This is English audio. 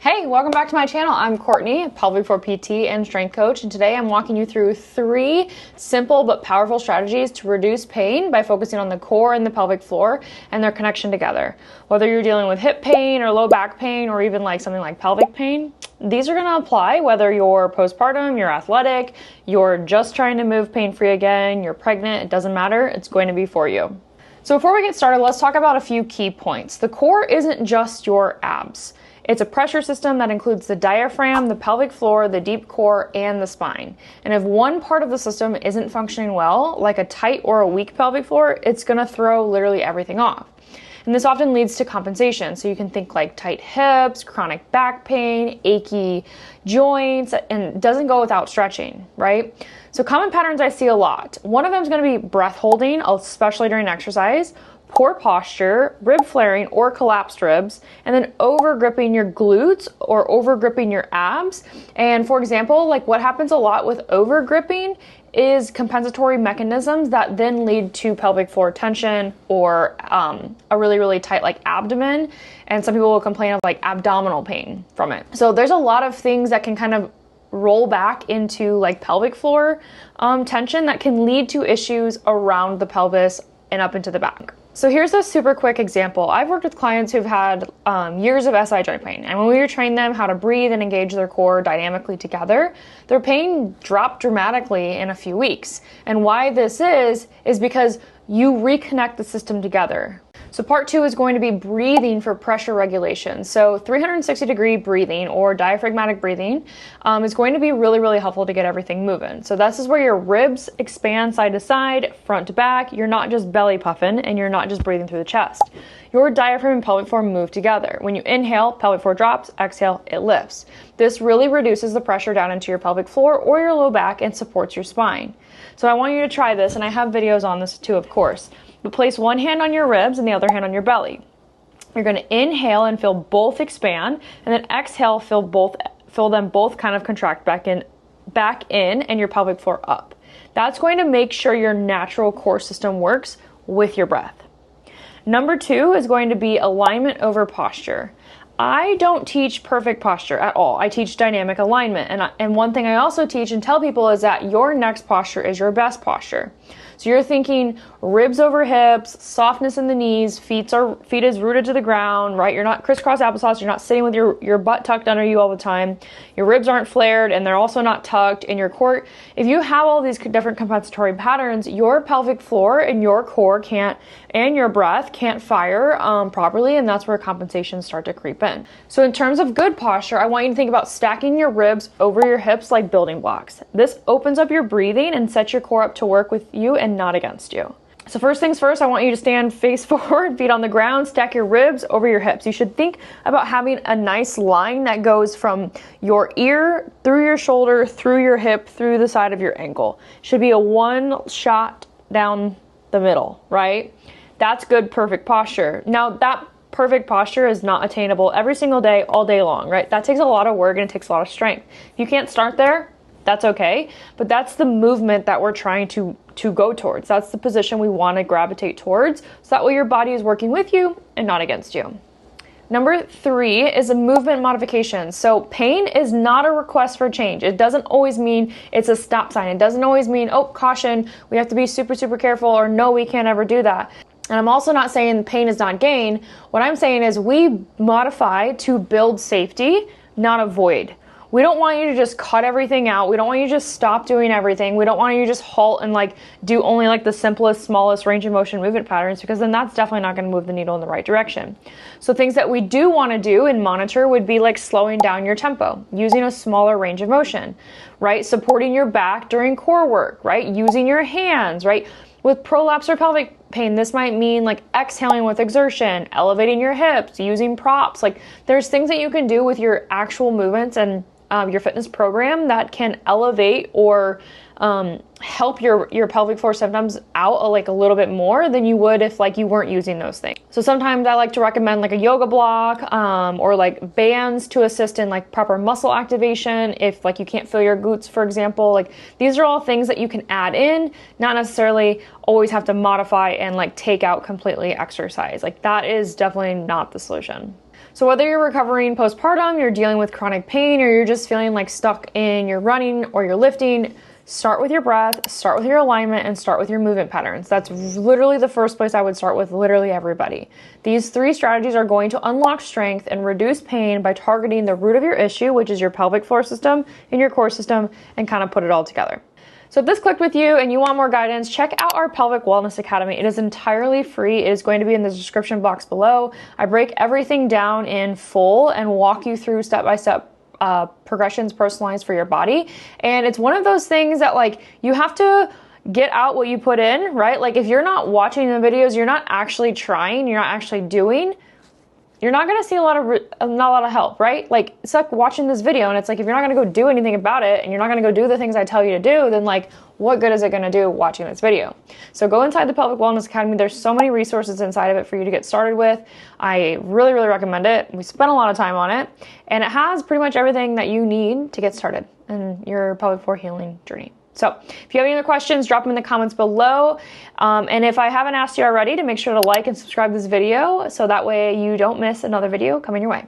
Hey, welcome back to my channel. I'm Courtney, pelvic floor PT and strength coach, and today I'm walking you through 3 simple but powerful strategies to reduce pain by focusing on the core and the pelvic floor and their connection together. Whether you're dealing with hip pain or low back pain or even like something like pelvic pain, these are going to apply whether you're postpartum, you're athletic, you're just trying to move pain-free again, you're pregnant, it doesn't matter, it's going to be for you. So before we get started, let's talk about a few key points. The core isn't just your abs. It's a pressure system that includes the diaphragm, the pelvic floor, the deep core, and the spine. And if one part of the system isn't functioning well, like a tight or a weak pelvic floor, it's going to throw literally everything off. And this often leads to compensation. So you can think like tight hips, chronic back pain, achy joints, and it doesn't go without stretching, right? So common patterns I see a lot. One of them is going to be breath holding, especially during exercise, poor posture, rib flaring or collapsed ribs, and then over gripping your glutes or over gripping your abs. And for example, like what happens a lot with over gripping is compensatory mechanisms that then lead to pelvic floor tension or a really tight like abdomen. And some people will complain of like abdominal pain from it. So there's a lot of things that can kind of roll back into like pelvic floor tension that can lead to issues around the pelvis and up into the back. So here's a super quick example. I've worked with clients who've had years of SI joint pain, and when we trained them how to breathe and engage their core dynamically together, their pain dropped dramatically in a few weeks. And why this is because you reconnect the system together. So part 2 is going to be breathing for pressure regulation. So 360-degree breathing or diaphragmatic breathing is going to be really helpful to get everything moving. So this is where your ribs expand side to side, front to back. You're not just belly puffing and you're not just breathing through the chest. Your diaphragm and pelvic floor move together. When you inhale, pelvic floor drops, exhale, it lifts. This really reduces the pressure down into your pelvic floor or your low back and supports your spine. So I want you to try this, and I have videos on this too, of course. But place one hand on your ribs and the other hand on your belly. You're going to inhale and feel both expand, and then exhale, feel them both kind of contract back in and your pelvic floor up. That's going to make sure your natural core system works with your breath. Number 2 is going to be alignment over posture. I don't teach perfect posture at all. I teach dynamic alignment. And one thing I also teach and tell people is that your next posture is your best posture. So you're thinking ribs over hips, softness in the knees, feet is rooted to the ground, right? You're not crisscross applesauce. You're not sitting with your butt tucked under you all the time. Your ribs aren't flared and they're also not tucked in your core. If you have all these different compensatory patterns, your pelvic floor and your core and your breath can't fire properly, and that's where compensations start to creep in. So in terms of good posture, I want you to think about stacking your ribs over your hips like building blocks. This opens up your breathing and sets your core up to work with you and not against you. So first things first, I want you to stand face forward, feet on the ground, stack your ribs over your hips. You should think about having a nice line that goes from your ear, through your shoulder, through your hip, through the side of your ankle. Should be a one shot down the middle, right? That's good, perfect posture. Now that perfect posture is not attainable every single day, all day long, right? That takes a lot of work and it takes a lot of strength. If you can't start there, that's okay, but that's the movement that we're trying to go towards. That's the position we want to gravitate towards, so that way your body is working with you and not against you. Number 3 is a movement modification. So pain is not a request for change. It doesn't always mean it's a stop sign. It doesn't always mean, oh, caution, we have to be super careful, or no, we can't ever do that. And I'm also not saying pain is not gain. What I'm saying is we modify to build safety, not avoid. We don't want you to just cut everything out. We don't want you to just stop doing everything. We don't want you to just halt and like do only like the simplest, smallest range of motion movement patterns, because then that's definitely not going to move the needle in the right direction. So things that we do want to do and monitor would be like slowing down your tempo, using a smaller range of motion, right? Supporting your back during core work, right? Using your hands, right? With prolapse or pelvic pain, this might mean like exhaling with exertion, elevating your hips, using props. Like there's things that you can do with your actual movements and your fitness program that can elevate or help your pelvic floor symptoms out like a little bit more than you would if like you weren't using those things. So sometimes I like to recommend like a yoga block or like bands to assist in like proper muscle activation if like you can't feel your glutes, for example. Like these are all things that you can add in, not necessarily always have to modify and like take out completely exercise. Like that is definitely not the solution. So whether you're recovering postpartum, you're dealing with chronic pain, or you're just feeling like stuck in your running or your lifting, start with your breath, start with your alignment, and start with your movement patterns. That's literally the first place I would start with literally everybody. These 3 strategies are going to unlock strength and reduce pain by targeting the root of your issue, which is your pelvic floor system and your core system, and kind of put it all together. So if this clicked with you and you want more guidance, check out our Pelvic Wellness Academy. It is entirely free. It is going to be in the description box below. I break everything down in full and walk you through step-by-step progressions personalized for your body. And it's one of those things that like you have to get out what you put in, right? Like if you're not watching the videos, you're not actually trying, you're not actually doing, you're not going to see not a lot of help, right? Like it's like watching this video and it's like if you're not going to go do anything about it and you're not going to go do the things I tell you to do, then like what good is it going to do watching this video? So go inside the Pelvic Wellness Academy. There's so many resources inside of it for you to get started with. I really, really recommend it. We spent a lot of time on it and it has pretty much everything that you need to get started in your pelvic floor healing journey. So if you have any other questions, drop them in the comments below. And if I haven't asked you already, to make sure to like and subscribe this video so that way you don't miss another video coming your way.